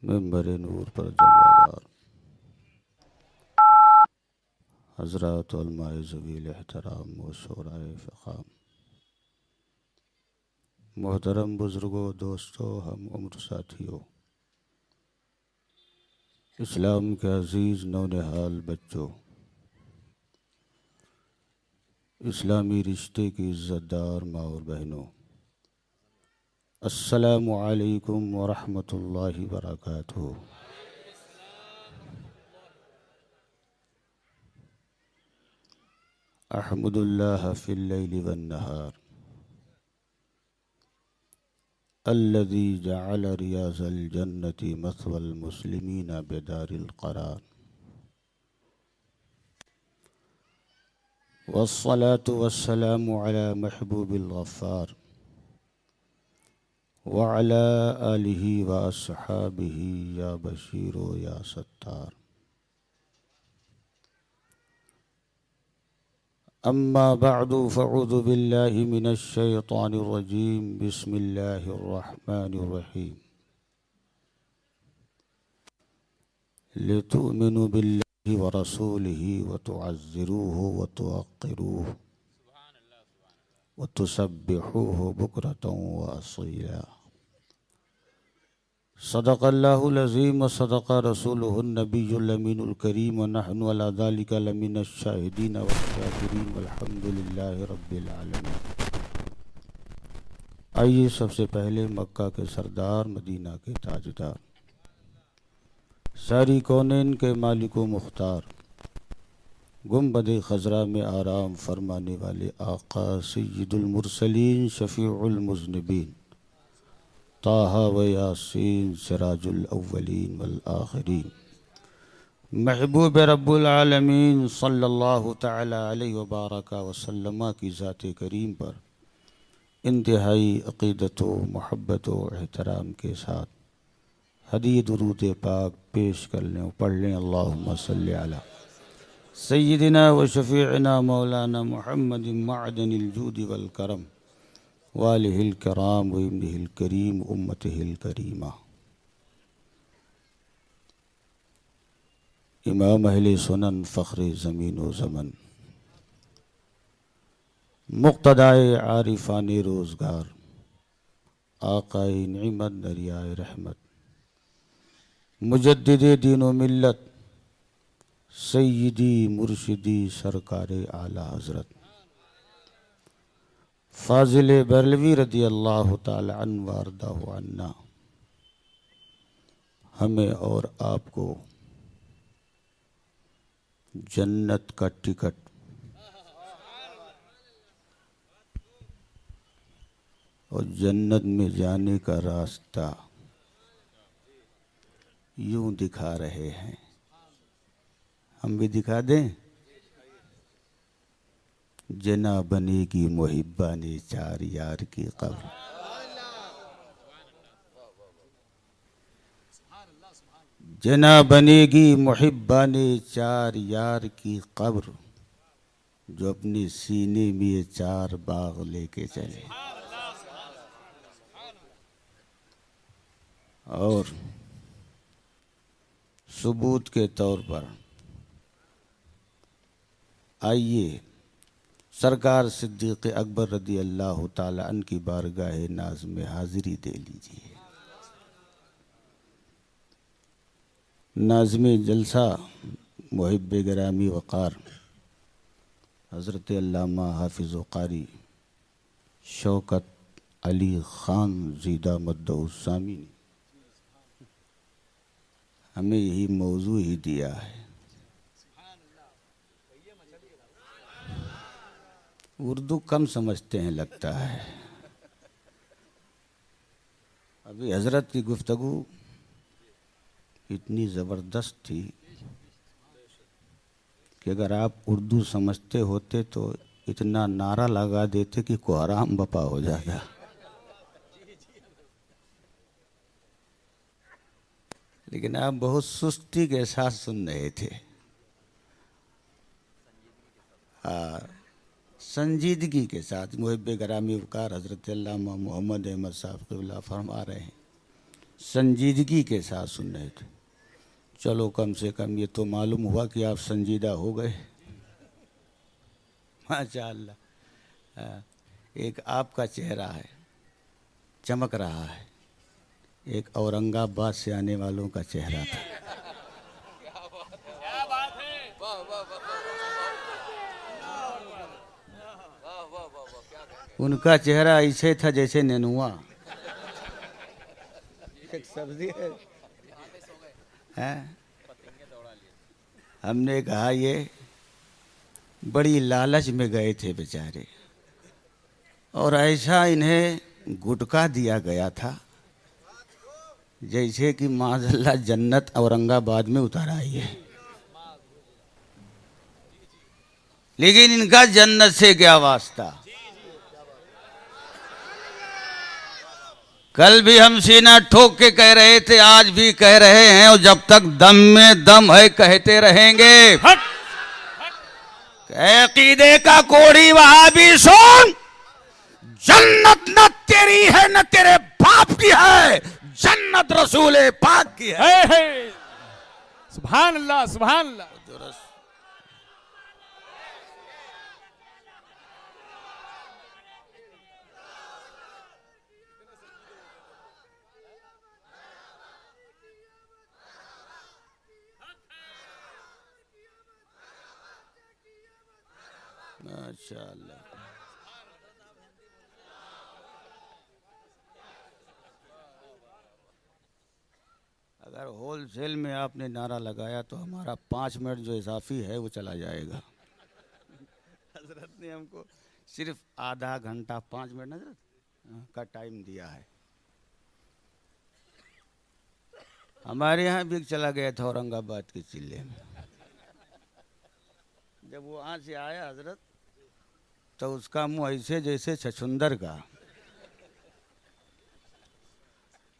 Member नूर पर जलवादार हज़रात उलमाए ज़वील एहतराम व शोराए फ़ख़ाम, मोहतरम बुज़ुर्गों, दोस्तों, हम उम्र साथियों, इस्लाम के अज़ीज़ नौनिहाल बच्चों, इस्लामी रिश्ते की इज़्ज़तदार माँ और बहनों, अस्सलामु अलैकुम व रहमतुल्लाहि व बरकातुहू। अहमदुल्लाह फ़िल लैलि वन नहार अल्लज़ी जअल रियाज़ल जन्नति मथवल मुस्लिमीन बिदारिल क़रार वस्सलातु वस्सलामु अला महबूबिल गफ़्फ़ार व अला आलिहि व अस्हाबिहि या बशीर व या सत्तार। अम्मा बअदु फ़अऊज़ु बिल्लाहि मिनश शैतानिर रजीम। बिस्मिल्लाहिर रहमानिर रहीम। लितुअमिनु बिल्लाहि व रसूलिहि व तुअज़्ज़िरूहु व तुवक़्क़िरूहु व तुसब्बिहूहु बुक्रतन व असीला। सदक़ल्लाहुल अज़ीम व सदक़ रसूलुहुन नबियुल अमीनुल करीम व नहनु अला ज़ालिका लमिनश शाहिदीन व शाकिरीन वल्हम्दुलिल्लाहि रब्बिल आलमीन। आइए सबसे पहले मक्का के सरदार, मदीना के ताजदार, सारी कौनैन के मालिक व मुख्तार, गुंबद खज़रा में आराम फरमाने वाले आका सय्यिदुल मुरसलीन शफ़ीउल मुज़निबीन ताहा व यासीन सिराजुल अव्वलीन वल आखिरीन महबूब रब्बुल आलमीन सल्लल्लाहु तआला अलैहि व बारका व सल्लमा की ज़ात करीम पर इंतहाई अक़ीदत व मोहब्बत व एहतराम के साथ हदीय दुरूद पाक पेश कर लें और पढ़ लें। अल्लाहुम्मा सल्लि अला सय्यिदिना व शफ़ीइना मौलाना मुहम्मदिन मअदनिल जूदि वल करम वालिहिल कराम व इब्निहिल करीम उम्मतिहिल करीमा। इमाम अहले सुनन फ़ख्रे ज़मीन व ज़मन, मुक़्तदाए आरिफ़ाने रोज़गार, आक़ाए निअमत दरियाए रहमत, मुजद्दिदे दीन व मिल्लत, सय्यिदी मुर्शिदी सरकारे आला हज़रत फ़ाज़िल बरलवी रज़ी अल्लाह ताला अन्हु व अर्ज़ाहु अन्ना हमें और आपको जन्नत का टिकट और जन्नत में जाने का रास्ता यूं दिखा रहे हैं। हम भी दिखा दें। जना बनेगी मुहिब्बा ने चार यार की कब्र, जना बनेगी मुहिब्बा ने चार यार की कब्र, जो अपने सीने में ये चार बाग लेके चले। और सबूत के तौर पर आइए सरकार सिद्दीक़ अकबर रज़ी अल्लाह ताला अन्हु की बारगाह नाज़ में हाज़िरी दे लीजिए। नाज़िम जलसा मुहिब्ब गिरामी वक़ार हज़रत अल्लामा हाफ़िज़ व क़ारी शौकत अली ख़ान ज़ीदा मद्दउस्सामी ने हमें यही मौजू ही दिया है। उर्दू कम समझते हैं लगता है। अभी हज़रत की गुफ्तगू इतनी ज़बरदस्त थी कि अगर आप उर्दू समझते होते तो इतना नारा लगा देते कि कोहराम बपा हो जाता। लेकिन आप बहुत सुस्ती के साथ सुन रहे थे। संजीदगी के साथ मुहिब्ब गिरामी वक़ार हज़रत अल्लामा मोहम्मद अहमद साहब क़िबला फरमा रहे हैं, संजीदगी के साथ सुन रहे थे। चलो कम से कम ये तो मालूम हुआ कि आप संजीदा हो गए। माशाअल्लाह। एक आपका चेहरा है, चमक रहा है, एक औरंगाबाद से आने वालों का चेहरा था। उनका चेहरा ऐसे था जैसे नेनुआ। एक सब्जी है। हमने कहा ये बड़ी लालच में गए थे बेचारे, और ऐसा इन्हें गुटखा दिया गया था जैसे कि माज़अल्लाह जन्नत औरंगाबाद में उतर आई है। लेकिन इनका जन्नत से क्या वास्ता। कल भी हम सीना ठोक के कह रहे थे, आज भी कह रहे हैं, और जब तक दम में दम है कहते रहेंगे। अकीदे का कोड़ी वहां भी सुन, जन्नत न तेरी है न तेरे बाप की है, जन्नत रसूल पाक की है। सुभान अल्लाह, सुभान अल्लाह। माशाअल्लाह। अगर होलसेल में आपने नारा लगाया तो हमारा 5 मिनट जो इजाफी है वो चला जाएगा। हजरत ने हमको सिर्फ आधा घंटा 5 मिनट हजरत का टाइम दिया है। हमारे यहाँ भी चला गया था औरंगाबाद के चिल्ले में। जब वो वहाँ से आया हजरत तो उसका मुंह ऐसे जैसे छछुंदर का,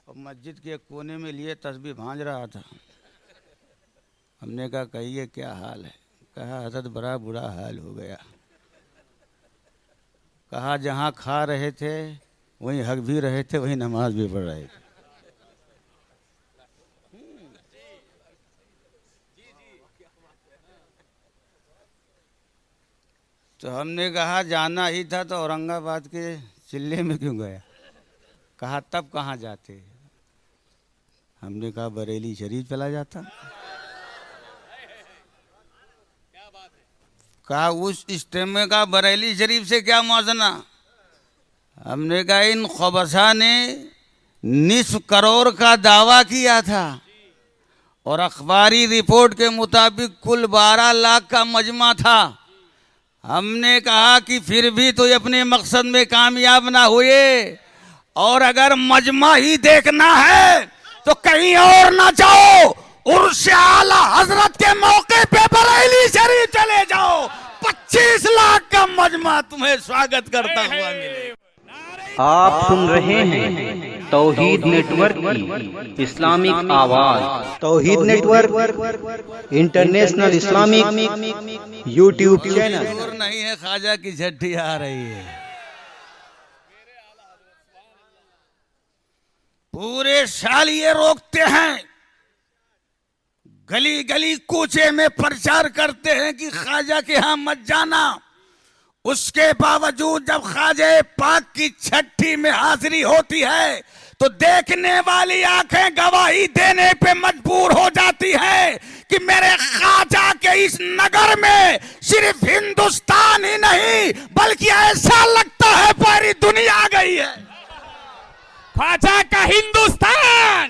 और मस्जिद के कोने में लिए तस्बीह भांज रहा था। हमने कहा कहिए क्या हाल है। कहा हजरत बड़ा बुरा हाल हो गया। कहा जहाँ खा रहे थे वहीं हक भी रहे थे, वहीं नमाज भी पढ़ रहे थे। तो हमने कहा जाना ही था तो औरंगाबाद के चिल्ले में क्यों गया। कहा तब कहाँ जाते। हमने कहा बरेली शरीफ चला जाता। कहा उस इज्तिमा का बरेली शरीफ से क्या मौजना। हमने कहा इन खबसा ने निस्फ करोड़ का दावा किया था और अखबारी रिपोर्ट के मुताबिक कुल 12 लाख का मजमा था। हमने कहा कि फिर भी तो अपने मकसद में कामयाब ना हुए, और अगर मजमा ही देखना है तो कहीं और ना जाओ, उर्स आला हजरत के मौके पे बरेली शरीफ चले जाओ। 25 लाख का मजमा तुम्हें स्वागत करता हुआ मिले। आप सुन रहे हैं तौहीद नेटवर्क की इस्लामिक आवाज। Tauheed network international Islamic YouTube channel. और नहीं है ख्वाजा की झट्टी आ रही है। पूरे साल ये रोकते हैं, गली गली कूचे में प्रचार करते हैं कि ख्वाजा के यहाँ मत जाना। उसके बावजूद जब ख्वाजा पाक की छठी में हाजिरी होती है तो देखने वाली आंखें गवाही देने पे मजबूर हो जाती है कि मेरे ख्वाजा के इस नगर में सिर्फ हिंदुस्तान ही नहीं बल्कि ऐसा लगता है पूरी दुनिया आ गई है। ख्वाजा का हिंदुस्तान,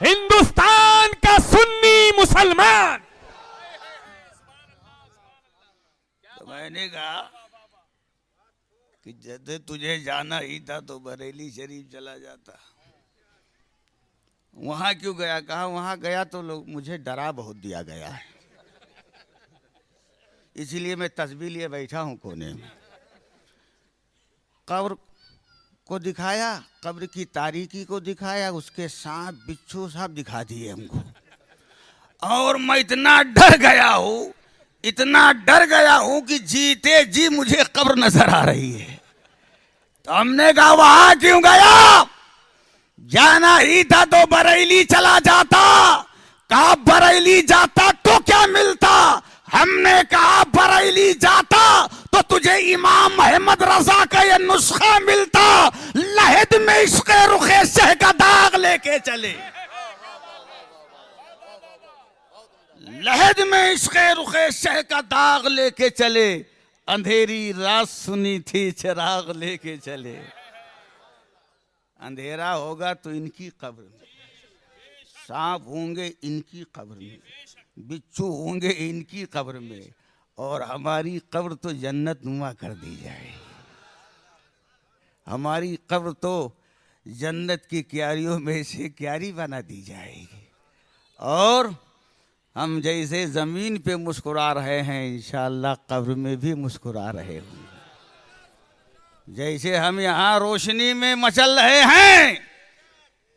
हिंदुस्तान का सुन्नी मुसलमान। तो मैंने कहा कि जब तुझे जाना ही था तो बरेली शरीफ चला जाता। वहां क्यों गया। कहा वहां गया तो लोग मुझे डरा बहुत दिया गया है, इसीलिए मैं तस्बीह लिए बैठा हूं कोने में। कब्र को दिखाया, कब्र की तारीकी को दिखाया, उसके सांप बिच्छू सब दिखा दिए हमको। और मैं इतना डर गया हूं, इतना डर गया हूं कि जीते जी मुझे कब्र नजर आ रही है। तो हमने कहा वहां क्यों गया। जाना ही था तो बरेली चला जाता। कहा बरेली जाता तो क्या मिलता? हमने कहा बरेली जाता तो तुझे इमाम अहमद रजा का ये नुस्खा मिलता, लहद में इश्क़ रुखे शह का दाग लेके चले। लहद में इश्क़ रुखे शह का दाग लेके चले। अंधेरी रात सुनी थी चिराग लेके चले। अंधेरा होगा तो इनकी कब्र में, सांप होंगे इनकी कब्र में, बिच्छू होंगे इनकी कब्र में, और हमारी कब्र तो जन्नत नुमा कर दी जाए। हमारी कब्र तो जन्नत की क्यारियों में से क्यारी बना दी जाएगी। और हम जैसे जमीन पे मुस्कुरा रहे हैं, इंशाअल्लाह कब्र में भी मुस्कुरा रहे होंगे। जैसे हम यहाँ रोशनी में मचल रहे हैं,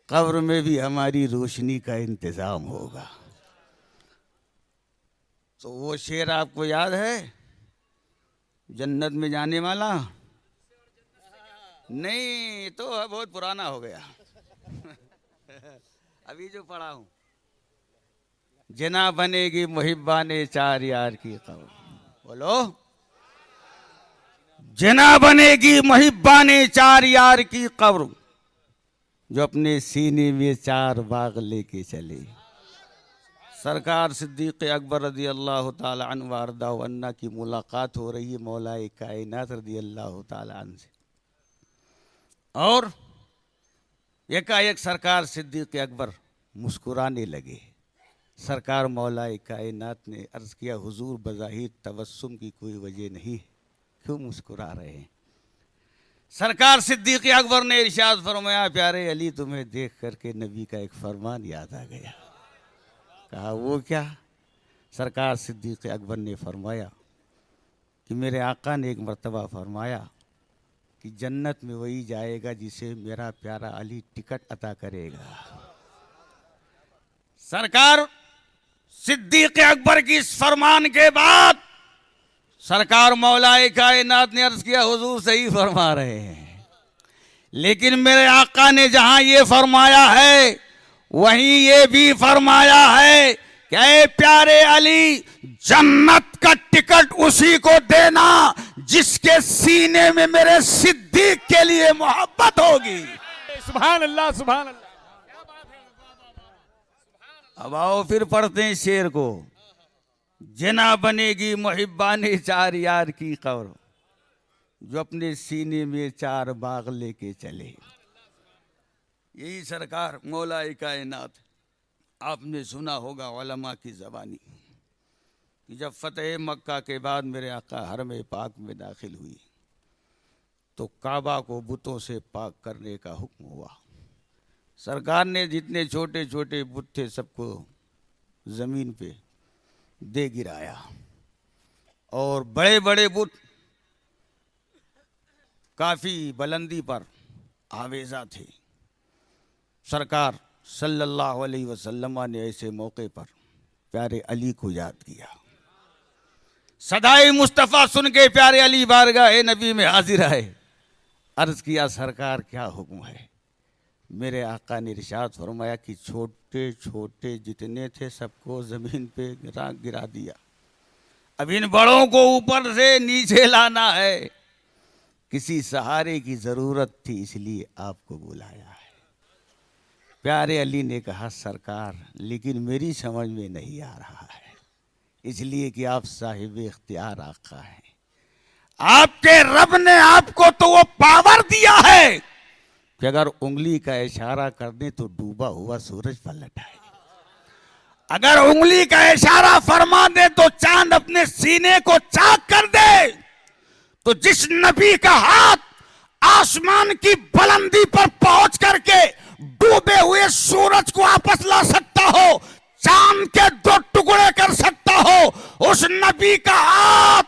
कब्र में भी हमारी रोशनी का इंतजाम होगा। तो वो शेर आपको याद है, जन्नत में जाने वाला? नहीं, तो बहुत पुराना हो गया। अभी जो पढ़ा हूं, जना बनेगी मुहिब्बाने चार यार की कब्र। बोलो, जना बनेगी मुहिब्बाने चार यार की कब्र, जो अपने सीने में चार बाग लेके चले। सरकार सिद्दीक़ अकबर रज़ी अल्लाह ताला अन्हु वारदा वन्ना की मुलाकात हो रही है मौलाए कायनात रज़ी अल्लाह ताला अन्हु से, और एकाएक सरकार सिद्दीक़ अकबर मुस्कुराने लगे। सरकार मौलाए कायनात ने अर्ज़ किया, हुजूर बज़ाहिर तबस्सुम की कोई वजह नहीं, क्यों मुस्कुरा रहे हैं? सरकार सिद्दीक़ अकबर ने इरशाद फरमाया, प्यारे अली तुम्हें देख करके नबी का एक फरमान याद आ गया। कहा वो क्या? सरकार सिद्दीक़ अकबर ने फरमाया कि मेरे आका ने एक मर्तबा फरमाया कि जन्नत में वही जाएगा जिसे मेरा प्यारा अली टिकट अता करेगा। सरकार सिद्दीक़ अकबर की इस फरमान के बाद सरकार मौलाए कायनात ने अर्ज किया, हुजूर सही फरमा रहे हैं, लेकिन मेरे आका ने जहां ये फरमाया है वहीं ये भी फरमाया है कि ऐ प्यारे अली, जन्नत का टिकट उसी को देना जिसके सीने में मेरे सिद्दीक के लिए मोहब्बत होगी। सुभान अल्लाह, सुभान अल्लाह। अब आओ फिर पढ़ते हैं शेर को, जना बनेगी मुहिब्बाने चार यार की कब्र, जो अपने सीने में चार बाग लेके चले। यही सरकार मौलाए कायनात, आपने सुना होगा उलमा की ज़बानी कि जब फतेह मक्का के बाद मेरे आका हरम पाक में दाखिल हुई तो काबा को बुतों से पाक करने का हुक्म हुआ। सरकार ने जितने छोटे छोटे बुत थे सबको ज़मीन पे दे गिराया, और बड़े बड़े बुत काफ़ी बुलंदी पर आवेजा थे। सरकार सल्लल्लाहु अलैहि वसल्लम ने ऐसे मौके पर प्यारे अली को याद किया। सदाए मुस्तफ़ा सुन के प्यारे अली बारगाह नबी में हाजिर आए। अर्ज किया, सरकार क्या हुक्म है? मेरे आका ने इरशाद फरमाया कि छोटे छोटे जितने थे सबको ज़मीन पे गिरा दिया, अब इन बड़ों को ऊपर से नीचे लाना है। किसी सहारे की ज़रूरत थी इसलिए आपको बुलाया है। प्यारे अली ने कहा, सरकार लेकिन मेरी समझ में नहीं आ रहा है, इसलिए कि आप साहिब इख्तियार आका हैं, आपके रब ने आपको तो वो पावर दिया है कि अगर उंगली का इशारा कर दे तो डूबा हुआ सूरज पलट आए, अगर उंगली का इशारा फरमा दे तो चांद अपने सीने को चाक कर दे। तो जिस नबी का हाथ आसमान की बुलंदी पर पहुंच करके डूबे हुए सूरज को वापस ला सकता हो, चांद के दो टुकड़े कर सकता हो, उस नबी का हाथ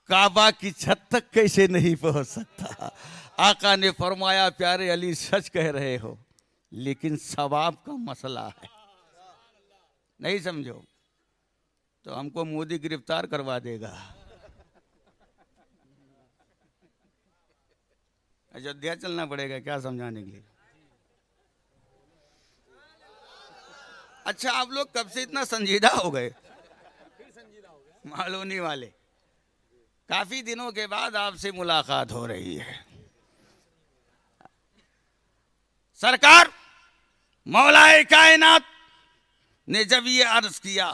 काबा की छत तक कैसे नहीं पहुंच सकता? आका ने फरमाया, प्यारे अली सच कह रहे हो, लेकिन सवाब का मसला है, नहीं समझो तो हमको मोदी गिरफ्तार करवा देगा। अयोध्या चलना पड़ेगा क्या समझाने के लिए? अच्छा, आप लोग कब से इतना संजीदा हो गए? मालूनी वाले, काफी दिनों के बाद आपसे मुलाकात हो रही है। सरकार मौलाए कायनात ने जब ये अर्ज किया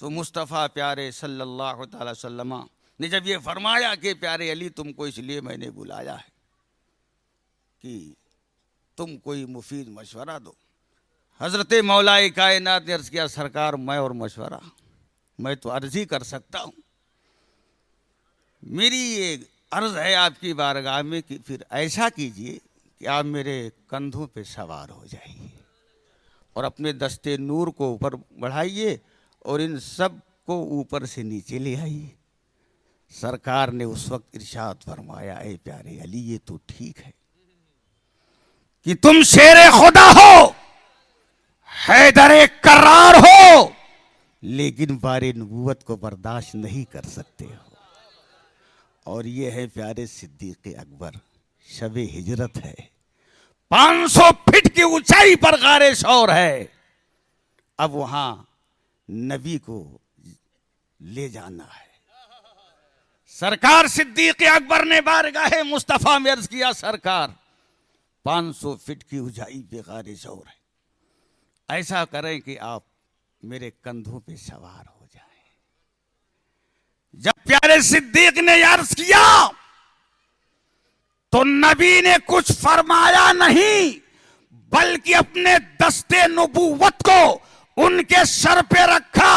तो मुस्तफ़ा प्यारे सल्लल्लाहु अलैहि वसल्लम ने जब ये फरमाया कि प्यारे अली तुमको इसलिए मैंने बुलाया है कि तुम कोई मुफीद मशवरा दो। हज़रत मौलाए कायनात ने अर्ज़ किया, सरकार मैं और मशवरा, मैं तो अर्ज़ ही कर सकता हूँ। मेरी ये अर्ज़ है आपकी बारगाह में कि फिर ऐसा कीजिए कि आप मेरे कंधों पे सवार हो जाइए और अपने दस्ते नूर को ऊपर बढ़ाइए और इन सब को ऊपर से नीचे ले आइए। सरकार ने उस वक्त इरशाद फरमाया, ए प्यारे अली ये तो ठीक है कि तुम शेरे खुदा हो, हैदरे करार हो, लेकिन बारे नबूवत को बर्दाश्त नहीं कर सकते हो। और ये है प्यारे सिद्दीक़ अकबर, शबे हिजरत है, 500 फीट की ऊंचाई पर गारे शौर है। अब वहां नबी को ले जाना है। सरकार सिद्दीक़ अकबर ने बारगाहे मुस्तफ़ा में अर्ज किया, सरकार 500 फीट की ऊंचाई पे गारे शौर है, ऐसा करें कि आप मेरे कंधों पे सवार हो जाएं। जब प्यारे सिद्दीक ने अर्ज किया तो नबी ने कुछ फरमाया नहीं, बल्कि अपने दस्ते नबूवत को उनके सर पे रखा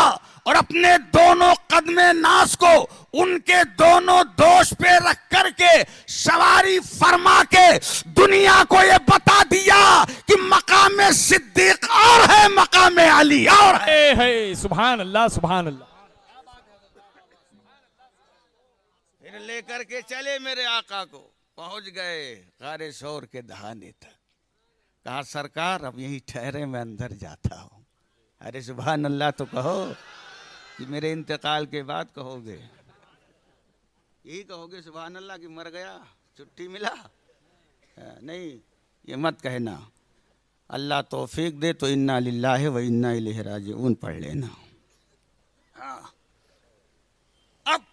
और अपने दोनों कदमे नास को उनके दोनों दोष पे रख करके सवारी फरमा के दुनिया को ये बता दिया कि मकाम सिद्दीक और है, मकाम अली और है। सुभान अल्लाह, सुभान अल्लाह। फिर लेकर के चले मेरे आका को, पहुंच गए गारे शौर के दहाने तक। कहा, सरकार अब यही ठहरे, मैं अंदर जाता हूं। अरे सुभान अल्लाह तो कहो कि मेरे इंतकाल के बाद कहोगे, यही कहोगे सुभान अल्लाह कि मर गया, छुट्टी मिला? नहीं, ये मत कहना। अल्लाह तौफीक दे तो इन्ना लिल्लाहि व इन्ना इलैहि राजिऊन पढ़ लेना। हाँ। अब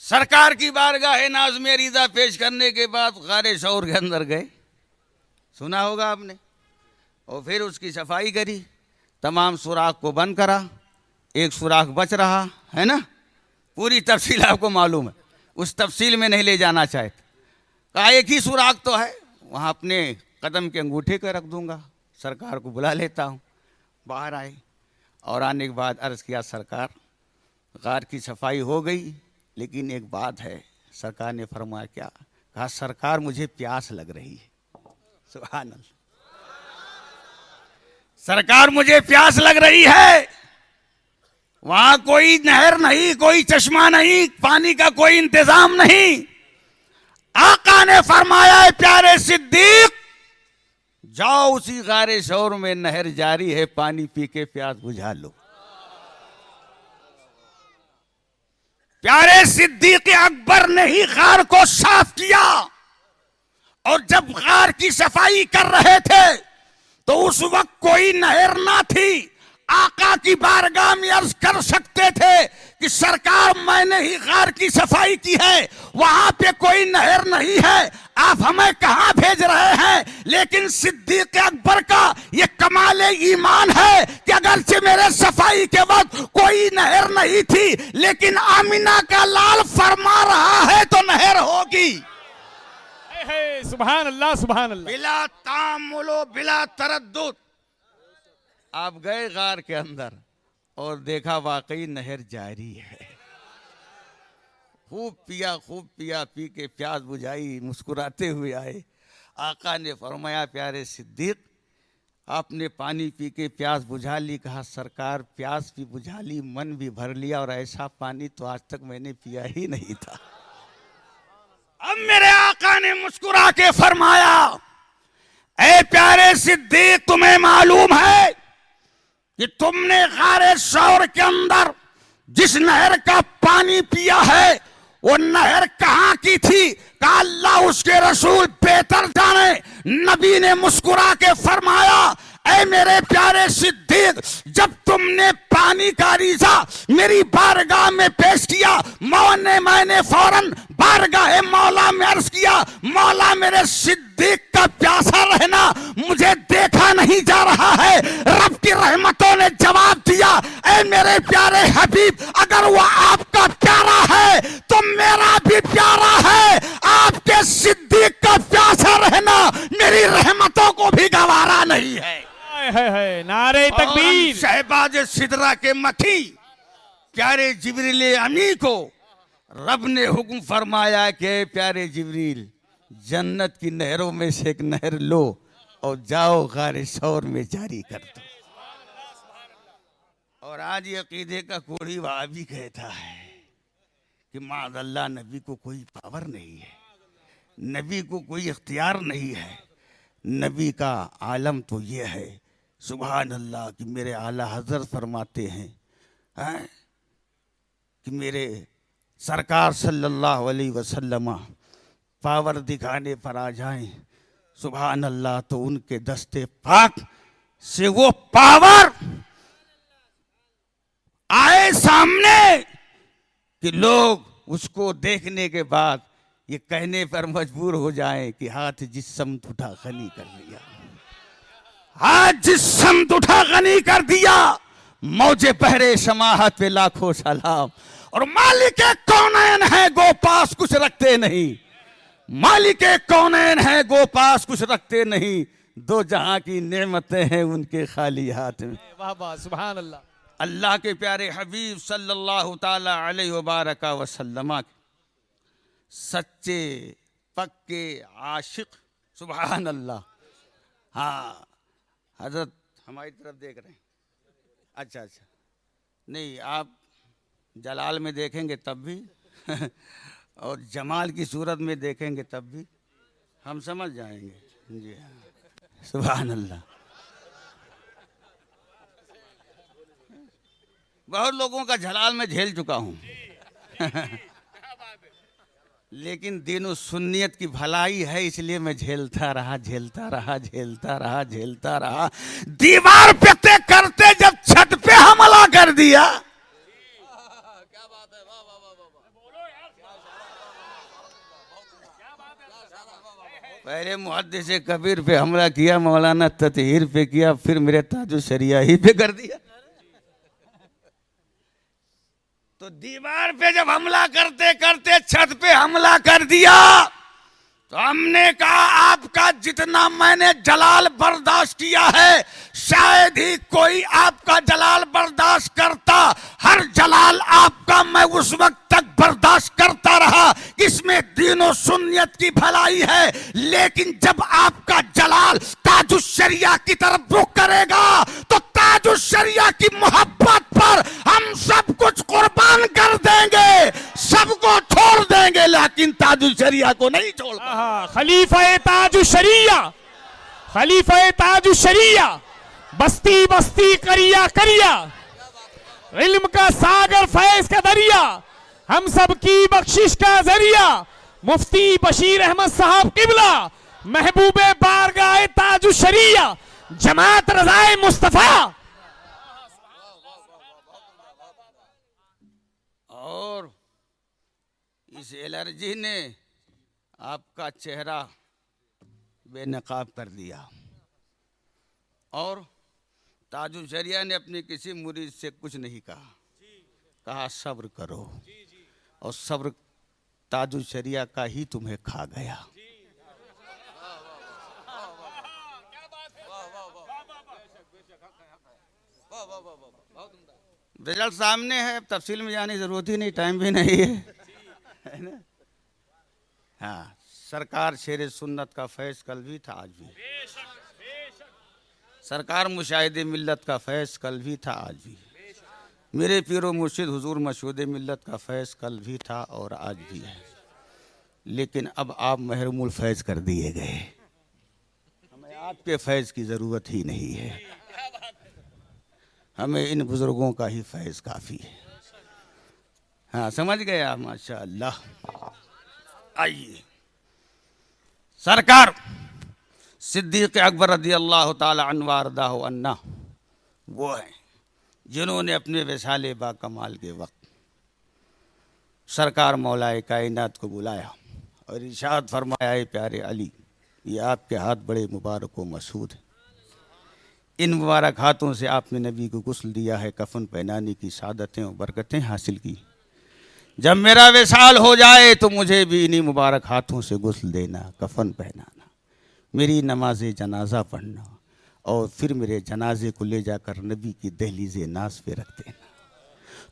सरकार की बारगाह नाज़ में रिदा पेश करने के बाद गारे शौर के अंदर गए, सुना होगा आपने, और फिर उसकी सफाई करी, तमाम सुराख को बंद करा, एक सुराख बच रहा है ना, पूरी तफसील आपको मालूम है, उस तफसील में नहीं ले जाना चाहते। कहा एक ही सुराख तो है, वहाँ अपने कदम के अंगूठे को रख दूंगा, सरकार को बुला लेता हूँ। बाहर आए और आने के बाद अर्ज़ किया, सरकार गार की सफाई हो गई, लेकिन एक बात है। सरकार ने फरमाया, क्या? कहा, सरकार मुझे प्यास लग रही है। सुभान अल्लाह। सरकार मुझे प्यास लग रही है। वहां कोई नहर नहीं, कोई चश्मा नहीं, पानी का कोई इंतजाम नहीं। आका ने फरमाया, प्यारे सिद्दीक जाओ, उसी गारे शौर में नहर जारी है, पानी पी के प्यास बुझा लो। प्यारे सिद्दीक अकबर ने ही गार को साफ किया, और जब गार की सफाई कर रहे थे तो उस वक्त कोई नहर ना थी। आका की बारगाह में अर्ज कर सकते थे कि सरकार मैंने ही गार की सफाई की है, वहां पे कोई नहर नहीं है, आप हमें कहां भेज रहे हैं? लेकिन सिद्दीक अकबर का ये कमाले ईमान है कि अगरचे मेरे सफाई के वक्त कोई नहर नहीं थी, लेकिन आमिना का लाल फरमा रहा है तो नहर होगी। सुभान अल्लाह, सुभान अल्लाह। बिला तामुलो बिला तरद्दुद आप गए गार के अंदर और देखा वाकई नहर जारी है। खूब पिया, पी के प्यास बुझाई, मुस्कुराते हुए आए। आका ने फरमाया, प्यारे सिद्दीक आपने पानी पी के प्यास बुझा ली। कहा, सरकार प्यास भी बुझा ली, मन भी भर लिया, और ऐसा पानी तो आज तक मैंने पिया ही नहीं था। अब मेरे आका ने मुस्कुरा के फरमाया, ऐ प्यारे सिद्दीक तुम्हें मालूम है कि तुमने गारे शौर के अंदर जिस नहर का पानी पिया है वो नहर कहां की थी? कहा, अल्लाह उसके रसूल बेहतर जाने। नबी ने मुस्कुरा के फरमाया, ऐ मेरे प्यारे सिद्दीक, जब तुमने पानी का रीज़ा मेरी बारगाह में पेश किया, मैंने फौरन बारगाह मौला में अर्ज किया, मौला मेरे सिद्दीक का प्यासा रहना मुझे देखा नहीं जा रहा है। रब की रहमतों ने जवाब दिया, ऐ मेरे प्यारे हबीब, अगर वो आपका प्यारा है तो मेरा भी प्यारा है। आपके सिद्दीक का प्यासा रहना मेरी रहमतों को भी गवारा नहीं है। नारे तकबीर। शहबाज सिदरा के मखी प्यारे जिब्रील अमी को रब ने हुक्म फरमाया कि प्यारे जिब्रील, जन्नत की नहरों में से एक नहर लो और जाओ गारे शौर में जारी कर दो। और आज ये अकीदे का कोड़ी वहाँ भी कहता है कि माज़अल्लाह नबी को कोई पावर नहीं है, नबी को कोई इख्तियार नहीं है। नबी का आलम तो ये है, सुभान अल्लाह, कि मेरे आला हजरत फरमाते हैं कि मेरे सरकार सल्लल्लाहु अलैहि वसल्लम पावर दिखाने पर आ जाएं, सुभान अल्लाह, तो उनके दस्ते पाक से वो पावर आए सामने कि लोग उसको देखने के बाद ये कहने पर मजबूर हो जाएं कि हाथ जिस समत उठा गनी कर दिया, हाथ जिस समत उठा गनी कर दिया। मौजे पहरे शमाहत पे लाखों सलाम। और मालिक कौनैन है गो पास कुछ रखते नहीं, मालिक कौनैन है गो पास कुछ रखते नहीं, दो जहां की नेमतें हैं उनके खाली हाथ में। वाह वाह, सुभान अल्लाह। अल्लाह के प्यारे हबीब सल्लल्लाहु ताला अलैहि वसल्लम सच्चे पक्के आशिक, सुभान अल्लाह। हाँ, हजरत हमारी तरफ देख रहे हैं। अच्छा अच्छा, नहीं, आप जलाल में देखेंगे तब भी और जमाल की सूरत में देखेंगे तब भी हम समझ जाएंगे। जी हाँ, सुभान अल्लाह। बहुत लोगों का जलाल में झेल चुका हूँ लेकिन दीन सुन्नियत की भलाई है, इसलिए मैं झेलता रहा झेलता रहा झेलता रहा झेलता रहा। दीवार पे ते करते जब छत पे हमला कर दिया, क्या बात है, वाह वाह वाह वाह। पहले मुहद्दिस कबीर पे हमला किया, मौलाना ततहीर पे किया, फिर मेरे ताजु शरिया ही पे कर दिया। तो दीवार पे जब हमला करते करते छत पे हमला कर दिया, तो हमने कहा आपका जितना मैंने जलाल बर्दाश्त किया है, शायद ही कोई आपका जलाल बर्दाश्त करता। हर जलाल आपका मैं उस वक्त तक बर्दाश्त करता रहा, इसमें दीनो सुन्नियत की भलाई है। लेकिन जब आपका जलाल ताजुश्शरिया की तरफ रुख करेगा, तो ताजुश्शरिया की मोहब्बत पर हम सब कुछ कुर्बान कर देंगे, सबको छोड़ देंगे, लेकिन ताजुश्शरिया को नहीं छोड़ पाएंगे। खलीफा ताजुश्शरिया, खलीफा ताजुश्शरिया, बस्ती बस्ती करिया करिया, इल्म का सागर फैज का दरिया, हम सब की बख्शिश का जरिया, मुफ्ती बशीर अहमद साहब किबला, महबूबे बारगाह ताजुश्शरिया, जमात रज़ाए मुस्तफा। और इस एलर्जी ने आपका चेहरा बेनकाब कर दिया। और ताजुश्शरिया ने अपने किसी मुरीद से कुछ नहीं कहा, कहा सब्र करो, और सब्र ताजुश्शरिया का ही तुम्हें खा गया। रिजल्ट सामने है, तफसील में जाने की जरूरत ही नहीं, टाइम भी नहीं है ना। हाँ, सरकार शेर सुन्नत का फैज़ कल भी था आज भी, सरकार मुशाहिदे मिल्लत का फैज़ कल भी था आज भी, मेरे पीरो मुर्शिद हुजूर मशहूद मिल्लत का फैज़ कल भी था और आज भी है। लेकिन अब आप महरूमुल फैज़ कर दिए गए, हमें आपके फैज़ की ज़रूरत ही नहीं है, हमें इन बुज़ुर्गों का ही फैज़ काफ़ी है। हाँ, समझ गए आप, माशाअल्लाह। आइए, सरकार सिद्दीक़ अकबर रज़ी अल्लाह ताला अन्हु वारदाहु अन्ना वो हैं जिन्होंने अपने विसाले बा कमाल के वक्त सरकार मौलाए कायनात को बुलाया और इरशाद फरमाया, है प्यारे अली, ये आपके हाथ बड़े मुबारक व मसूद हैं। इन मुबारक हाथों से आपने नबी को गुस्ल दिया है, कफन पहनाने की सादतें और बरकतें हासिल की। जब मेरा विसाल हो जाए तो मुझे भी इन्हीं मुबारक हाथों से गुस्ल देना, कफन पहनाना, मेरी नमाज जनाजा पढ़ना और फिर मेरे जनाजे को ले जाकर नबी की दहलीज़ नाज पे रख देना,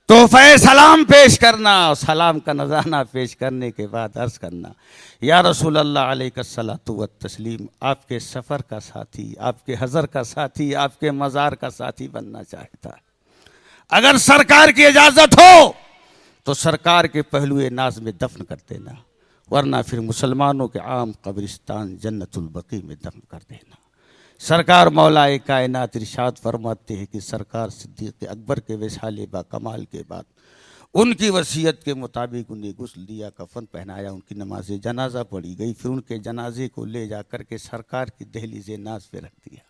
तोहफ़े सलाम पेश करना और सलाम का नज़राना पेश करने के बाद अर्ज़ करना, या रसूल अल्लाह अलैहिस्सलातु व तस्लीम, आपके सफ़र का साथी, आपके हज़र का साथी, आपके मज़ार का साथी बनना चाहता है। अगर सरकार की इजाज़त हो तो सरकार के पहलुए नाज में दफन कर देना, वरना फिर मुसलमानों के आम कब्रिस्तान जन्नतुल बकी में दफन कर देना। सरकार मौलाए कायनात इरशाद फरमाते हैं कि सरकार सिद्दीक़ अकबर के विसाले बा कमाल के बाद उनकी वसीयत के मुताबिक उन्हें गुस्ल दिया, कफन पहनाया, उनकी नमाज जनाजा पढ़ी गई, फिर उनके जनाजे को ले जा कर के सरकार की दहलीज़ नाज पे रख दिया,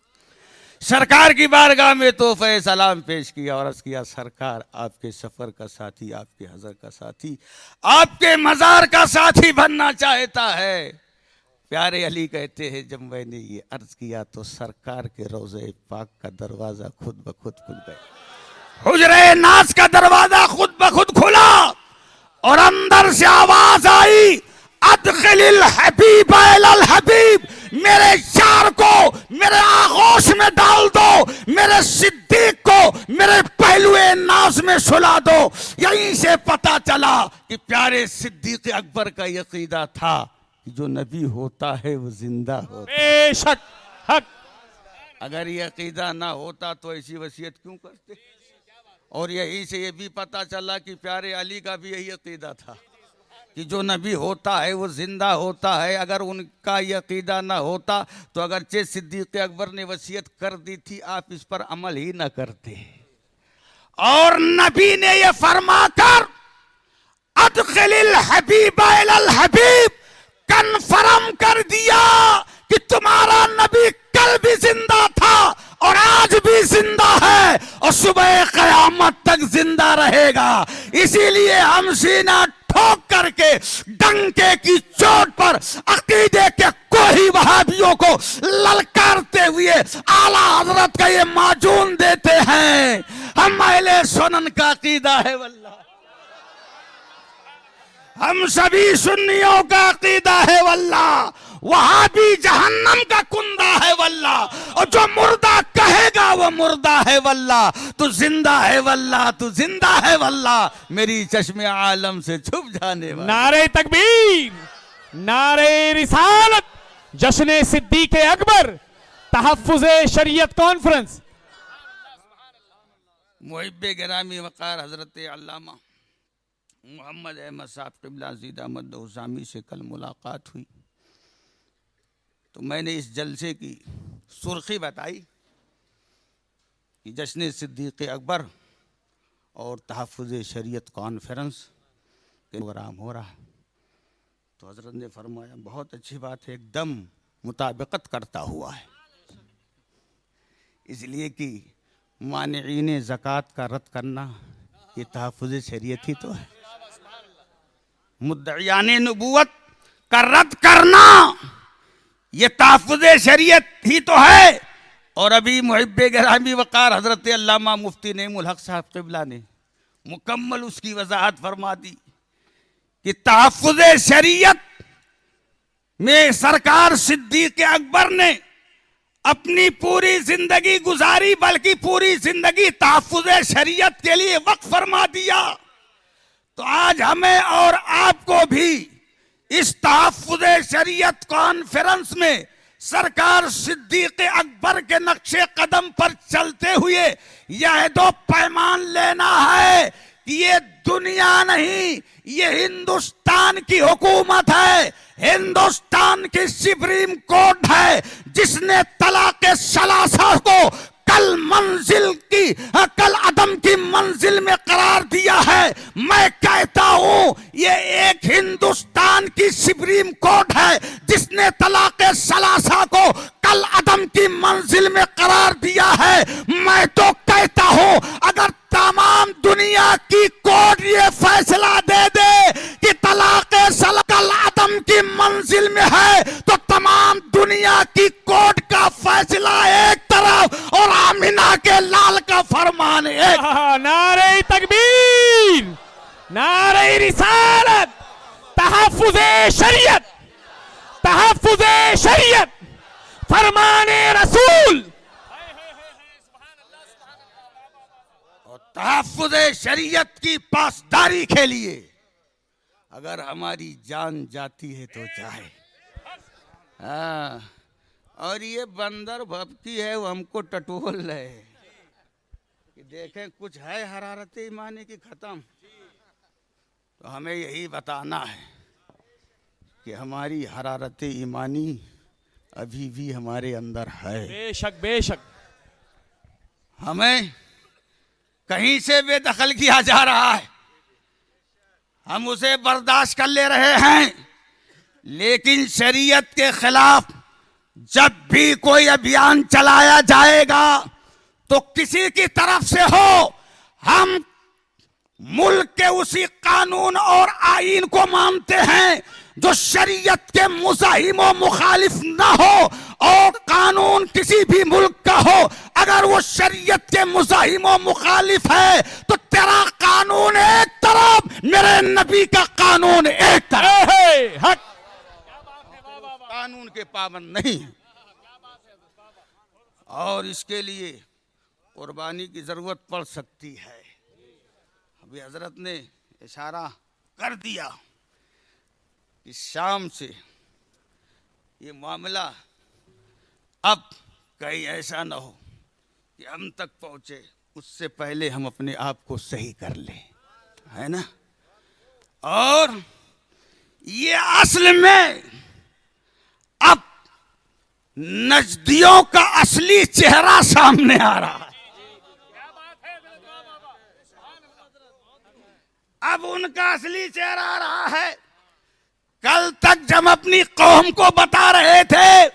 सरकार की बारगाह में तोहफ़े सलाम पेश किया और अर्ज़ किया, सरकार आपके सफ़र का साथी, आपके हज़र का साथी, आपके मज़ार का साथी बनना चाहता है। प्यारे अली कहते हैं, जब मैंने ये अर्ज़ किया तो सरकार के रोज़े पाक का दरवाज़ा खुद ब खुद खुल गया, हुजरे नाज का दरवाज़ा खुद ब खुद खुला और अंदर से आवाज़ आई, अदखिलिल हबीब अलल हबीब, मेरे यार को मेरे आगोश में डाल दो, मेरे सिद्दीक को मेरे पहलुए नाज में सुला दो। यहीं से पता चला कि प्यारे सिद्दीक अकबर का ये अकीदा था कि जो नबी होता है वो जिंदा होता है। बेशक हक। अगर ये अकीदा ना होता तो ऐसी वसीयत क्यों करते? और यहीं से ये भी पता चला कि प्यारे अली का भी यही अकीदा था कि जो नबी होता है वो जिंदा होता है। अगर उनका ये अकीदा ना होता तो अगरचे सिद्दीक़ अकबर ने वसीयत कर दी थी, आप इस पर अमल ही ना करते। और नबी ने ये फरमाकर अदखिलिल हबीब अलल हबीब कन्फर्म कर दिया कि तुम्हारा नबी कल भी जिंदा था और आज भी जिंदा है और सुबह क़यामत तक जिंदा रहेगा। इसीलिए हम सीना ठोक करके डंके की चोट पर अकीदे के कोई वहाबियों को ललकारते हुए आला हजरत का ये माजून देते हैं। हम अहले सुन्नत का अकीदा है वल्लाह, हम सभी सुन्नियों का अकीदा है वल्लाह, वहाबी जहन्नम का कुंदा है वल्लाह, और जो मुर्दा कहेगा वो मुर्दा है वल्लाह, तू जिंदा है वल्लाह, तू जिंदा है वल्लाह, मेरी चश्मे आलम से छुप जाने वाला। नारे तकबीर, नारे रिसालत, जश्न सिद्दीक़ अकबर, तहफ्फुज़े शरीयत कॉन्फ्रेंस। मुहिब्बे गिरामी वक़ार हज़रत अल्लामा मोहम्मद अहमद साहब क़िबला ज़ीद अहमद हुसामी से कल मुलाकात हुई तो मैंने इस जलसे की सुर्खी बताई कि जश्न सिद्दीक़ अकबर और तहफ़्फ़ुज़ शरीयत कॉन्फ्रेंस के प्रोग्राम हो रहा है। तो हज़रत ने फरमाया बहुत अच्छी बात है, एकदम मुताबिकत करता हुआ है, इसलिए कि मानिईन ज़कात का रद्द करना ये तहफ़्फ़ुज़ शरीयत ही तो है, मुद्दईयान नबूवत का रद्द करना ये तहफ़्फ़ुज़ शरीयत ही तो है। और अभी मुहिब्बे गिरामी वक़ार हज़रत अल्लामा मुफ्ती नईमुल हक साहब क़िबला ने मुकम्मल उसकी वज़ाहत फरमा दी कि तहफ़्फ़ुज़ शरीयत में सरकार सिद्दीक़ अकबर ने अपनी पूरी जिंदगी गुजारी, बल्कि पूरी जिंदगी तहफ़्फ़ुज़ शरीयत के लिए वक्फ फरमा दिया। तो आज हमें और आपको भी इस तहफ़्फ़ुज़ शरीयत कॉन्फ्रेंस में सरकार सिद्दीक़ अकबर के नक्शे कदम पर चलते हुए यह दो पैमान लेना है कि ये दुनिया नहीं, ये हिंदुस्तान की हुकूमत है, हिंदुस्तान की सुप्रीम कोर्ट है जिसने तलाक़ सलासा को कल अदम की मंजिल में करार दिया है। मैं कहता हूं ये एक हिंदुस्तान की सुप्रीम कोर्ट है जिसने तलाक़ सलासा को कल कल अदम की मंजिल में करार दिया है। मैं तो कहता हूं अगर तमाम दुनिया की कोर्ट ये फैसला दे दे कि तलाक कल अदम की मंजिल में है, तो तमाम दुनिया की कोर्ट का फैसला एक तरफ और आमिना के लाल का फरमान एक। नारे तकबीर, नारे रिसालत, तहफ्फुज़े शरीयत, तहफ्फुज़े शरीयत, फरमाने रसूल। और तहफ्फुज़े शरीयत की पासदारी के लिए अगर हमारी जान जाती है तो जाए। हाँ, और ये बंदर भपकी है वो हमको टटोल रहे कि देखें कुछ है हरारत ईमानी की खत्म। तो हमें यही बताना है कि हमारी हरारत ईमानी अभी भी हमारे अंदर है। बेशक बेशक। हमें कहीं से बेदखल किया जा रहा है, हम उसे बर्दाश्त कर ले रहे हैं, लेकिन शरीयत के खिलाफ जब भी कोई अभियान चलाया जाएगा तो किसी की तरफ से हो, हम मुल्क के उसी कानून और आईन को मानते हैं जो शरीयत के मुज़ाहिम व मुखालिफ ना हो, और कानून किसी भी मुल्क का हो अगर वो शरीयत के मुज़ाहिम व मुखालिफ है तो तेरा कानून एक तरफ, मेरे नबी का कानून एक तरफ। हक कानून के पाबंद नहीं है, और इसके लिए कुर्बानी की जरूरत पड़ सकती है। अभी हजरत ने इशारा कर दिया कि शाम से ये मामला अब कहीं ऐसा ना हो कि हम तक पहुंचे, उससे पहले हम अपने आप को सही कर लें, है ना। और ये असल में अब नजदियों का असली चेहरा सामने आ रहा है। अब उनका असली चेहरा आ रहा है। कल तक जब अपनी कौम को बता रहे थे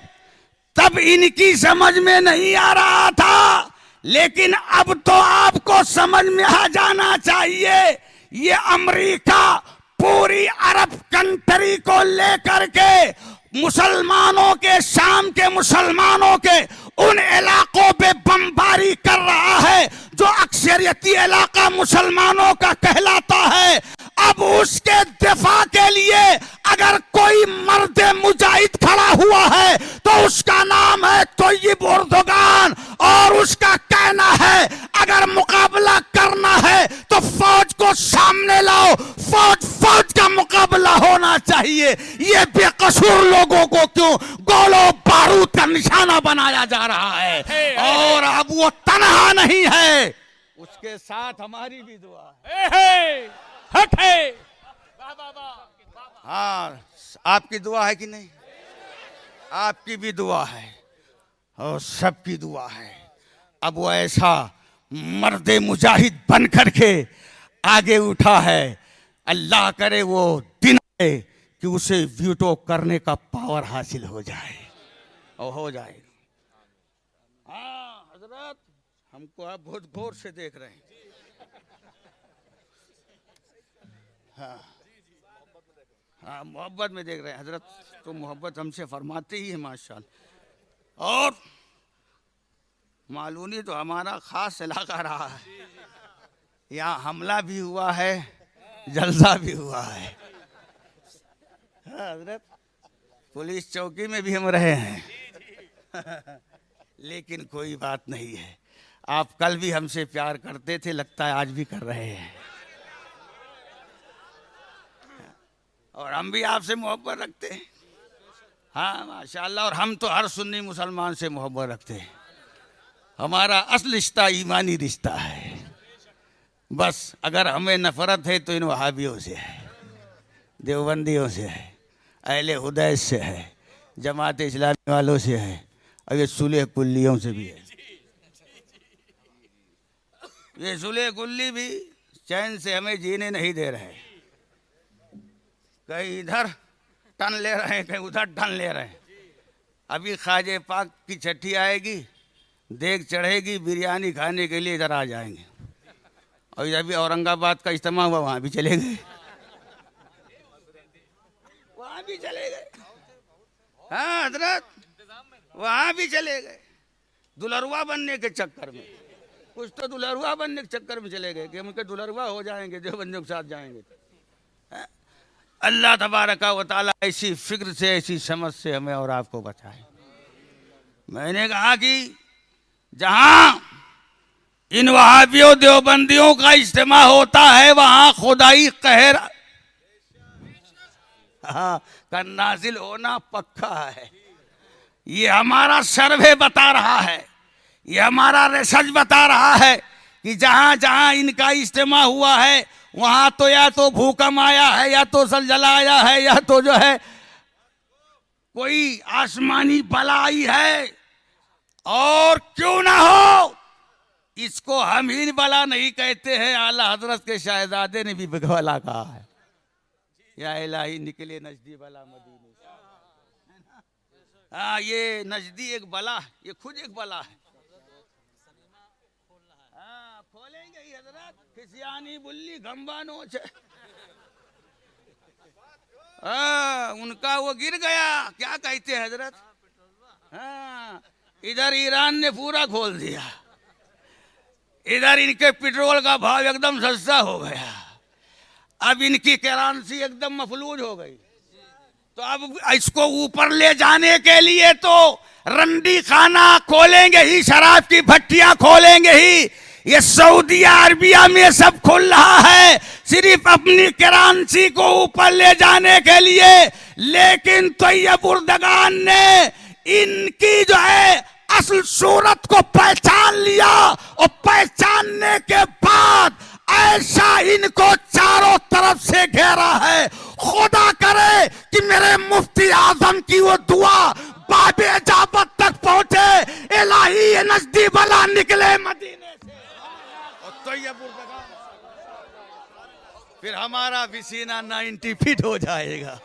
तब इनकी समझ में नहीं आ रहा था, लेकिन अब तो आपको समझ में आ जाना चाहिए। ये अमेरिका पूरी अरब कंट्री को लेकर के मुसलमानों के, शाम के मुसलमानों के उन इलाकों पे बमबारी कर रहा है जो अक्सरियती इलाका मुसलमानों का कहलाता है। अब उसके दिफा के लिए अगर कोई मर्द मुजाहिद खड़ा हुआ है तो उसका नाम है तोयब उर्दुगान, और उसका कहना है अगर मुकाबला करना है तो फौज को सामने लाओ, फौज का मुकाबला होना चाहिए। ये बेकसूर लोगों को क्यों गोलो बारूद का निशाना बनाया जा रहा है। और अब वो तन्हा नहीं है, उसके साथ हमारी भी दुआ है। हक है। हाँ, आपकी दुआ है कि नहीं? आपकी भी दुआ है और सबकी दुआ है। अब वो ऐसा मर्द मुजाहिद बन करके आगे उठा है, अल्लाह करे वो दिन है कि उसे वीटो करने का पावर हासिल हो जाए, और हो जाएगा। हाँ हजरत, हमको आप बहुत गौर से देख रहे हैं। हाँ, मोहब्बत में देख रहे हैं हजरत, तो मोहब्बत हमसे फरमाते ही है माशाअल्लाह। और मालूनी तो हमारा खास इलाका रहा है, यहाँ हमला भी हुआ है, जलसा भी हुआ है। हाँ, हजरत पुलिस चौकी में भी हम रहे हैं लेकिन कोई बात नहीं है, आप कल भी हमसे प्यार करते थे, लगता है आज भी कर रहे हैं, और हम भी आपसे मोहब्बत रखते हैं। हाँ माशाअल्लाह, और हम तो हर सुन्नी मुसलमान से मोहब्बत रखते हैं। हमारा असल रिश्ता ईमानी रिश्ता है। बस अगर हमें नफरत है तो इन वहाबियों से है, देवबंदियों से है, अहले हुदैस से है, जमात इस्लामी वालों से है, और ये सुलह कुल्लियों से भी है। ये सुलह कुल्ली भी चैन से हमें जीने नहीं दे रहे, कहीं इधर टन ले रहे हैं, कहीं उधर टन ले रहे हैं। अभी ख्वाजा पाक की छठी आएगी, देग चढ़ेगी, बिरयानी खाने के लिए इधर आ जाएंगे। और अभी औरंगाबाद का इज्तिमा हुआ, वहाँ भी चले गए, वहाँ भी चले गए। हाँ हजरत, वहाँ भी चले गए दुल्हरुआ बनने के चक्कर में। कुछ तो दुल्हरुआ बनने के चक्कर में चले गए कि हम उनके दुल्हरुआ हो जाएंगे जो बंदों के साथ जाएंगे। अल्लाह तबारक व तआला ऐसी फिक्र से, ऐसी समझ से हमें और आपको बचाए। मैंने कहा कि जहां इन वहाबियों देवबंदियों का इज्तिमा होता है वहां खुदाई कहर का नाजिल होना पक्का है। ये हमारा सर्वे बता रहा है, ये हमारा रिसर्च बता रहा है कि जहां जहां इनका इज्तिमा हुआ है वहां तो या तो भूकंप आया है, या तो जलजला आया है, या तो जो है कोई आसमानी बला आई है। और क्यों ना हो, इसको हम ही बला नहीं कहते हैं, आला हजरत के शाहजादे ने भी बला कहा है, या इलाही निकले नजदी बला मदीने से। हाँ, ये नजदी एक बला, ये खुद एक बला है। हाँ, खोलेंगे ही हजरत, खिसियानी बुल्ली गंबा नोच। हाँ, उनका वो गिर गया, क्या कहते हैं हजरत। हाँ, इधर ईरान ने पूरा खोल दिया, इधर इनके पेट्रोल का भाव एकदम सस्ता हो गया, अब इनकी करेंसी एकदम मफलूज हो गई। तो अब इसको ऊपर ले जाने के लिए तो रंडी खाना खोलेंगे ही, शराब की भट्टियां खोलेंगे ही। ये सऊदी अरबिया में सब खुल रहा है सिर्फ अपनी करेंसी को ऊपर ले जाने के लिए। लेकिन तैयब उर्दगान ने इनकी जो है असल सूरत को पहचान लिया, और पहचानने के बाद ऐसा इनको चारों तरफ से घेरा है। खुदा करे कि मेरे मुफ्ती आजम की वो दुआ बाबे इजाबत तक पहुंचे, इलाही ये नजदी बला निकले मदीने से। और तैयब उर्दगान, फिर हमारा भी सीना 90 फीट हो जाएगा।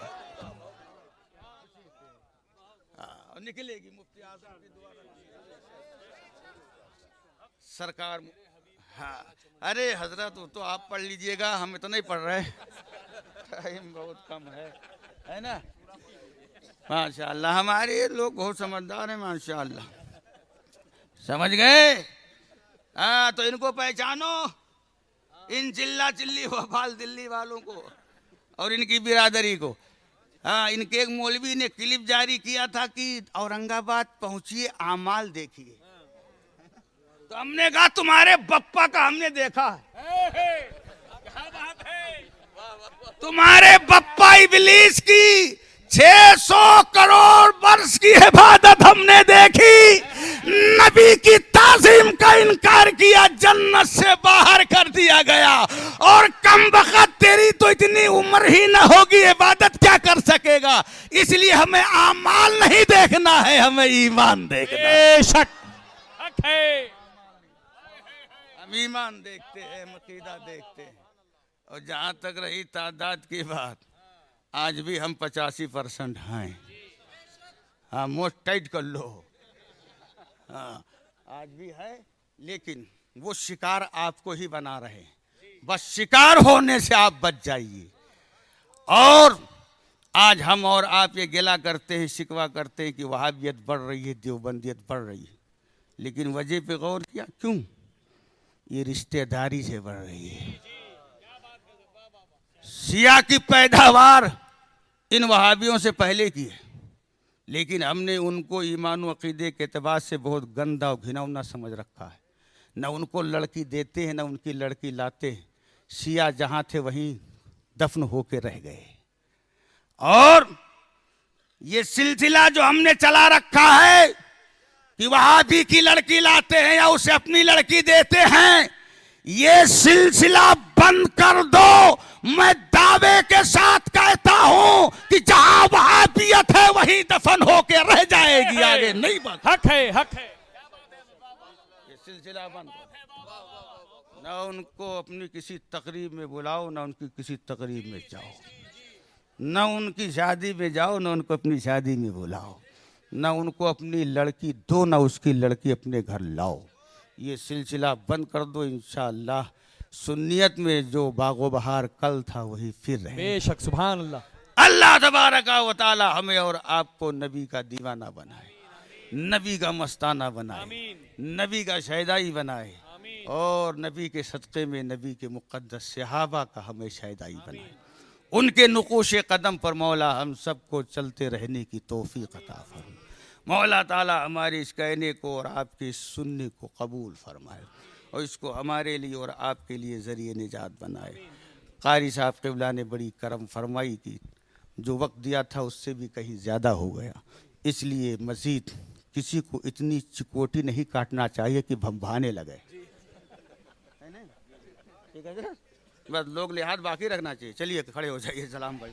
निकलेगी मुफ्ती आजम की दुआ सरकार। हाँ, अरे हजरत वो तो आप पढ़ लीजिएगा, हम तो नहीं पढ़ रहे, टाइम बहुत कम है ना। माशाअल्लाह, हमारे लोग बहुत समझदार हैं माशाअल्लाह, समझ गए। हाँ, तो इनको पहचानो, इन चिल्ला चिल्ली वफाल दिल्ली वालों को और इनकी बिरादरी को। हाँ, इनके एक मौलवी ने क्लिप जारी किया था कि औरंगाबाद पहुंचिए, आमाल देखिए। तो हमने कहा तुम्हारे बप्पा का हमने देखा है, तुम्हारे बप्पा इबलीस की 600 करोड़ वर्ष की इबादत हमने देखी, नबी की ताज़ीम का इनकार किया, जन्नत से बाहर कर दिया गया। और कम वक्त तेरी तो इतनी उम्र ही न होगी, इबादत क्या कर सकेगा। इसलिए हमें आमाल नहीं देखना है, हमें ईमान देखना है। बेशक है, हम ईमान देखते हैं, अकीदा देखते हैं। और जहां तक रही तादाद की बात, आज भी हम 85% हैं। हाँ, मोस्ट टाइट कर लो। हाँ, आज भी है, लेकिन वो शिकार आपको ही बना रहे हैं। बस शिकार होने से आप बच जाइए। और आज हम और आप ये गिला करते हैं, शिकवा करते हैं कि वहाबियत बढ़ रही है, देवबंदियत बढ़ रही है, लेकिन वजह पे गौर किया क्यों? ये रिश्तेदारी से बढ़ रही है। शिया की पैदावार इन वहाबियों से पहले की है, लेकिन हमने उनको ईमान व अकीदे के एतबार से बहुत गंदा और घिनौना समझ रखा है। न उनको लड़की देते हैं, न उनकी लड़की लाते हैं। शिया जहाँ थे वहीं दफन होके रह गए। और ये सिलसिला जो हमने चला रखा है कि वहाबी की लड़की लाते हैं या उसे अपनी लड़की देते हैं, ये सिलसिला बंद कर दो। मैं दावे के साथ कहता हूं कि जहां वहाबियत है वहीं दफन होके रह जाएगी, आगे नहीं बंद। हक है, हक है। ये सिलसिला बंद करो। ना उनको अपनी किसी तकरीब में बुलाओ, ना उनकी किसी तकरीब में जाओ, ना उनकी शादी में जाओ, ना उनको अपनी शादी में बुलाओ, ना उनको अपनी लड़की दो, ना उसकी लड़की अपने घर लाओ। ये सिलसिला बंद कर दो, इंशाअल्लाह सुन्नियत में जो बागो बहार कल था वही फिर रहे। बेशक सुभान अल्लाह। अल्लाह तबारका व ताला हमें और आपको नबी का दीवाना बनाए, नबी का मस्ताना बनाए, आमीन नबी का शहदाई बनाए, आमीन। और नबी के सदक़े में नबी के मुक़द्दस सहाबा का हमें शहदाई बनाए। उनके नुकूश कदम पर मौला हम सबको चलते रहने की तौफीक अता फरमाए। मौला ताला हमारे इस कहने को और आपके इस सुनने को कबूल फरमाए और इसको हमारे लिए और आपके लिए ज़रिए निजात बनाए। कारी साहब क़िबला ने बड़ी करम फरमाई थी, जो वक्त दिया था उससे भी कहीं ज़्यादा हो गया, इसलिए मज़ीद किसी को इतनी चिकोटी नहीं काटना चाहिए कि भंभाने लगे। ठीक है, बस लोग लिहाज बाकी रखना चाहिए। चलिए खड़े हो जाइए, सलाम भाई।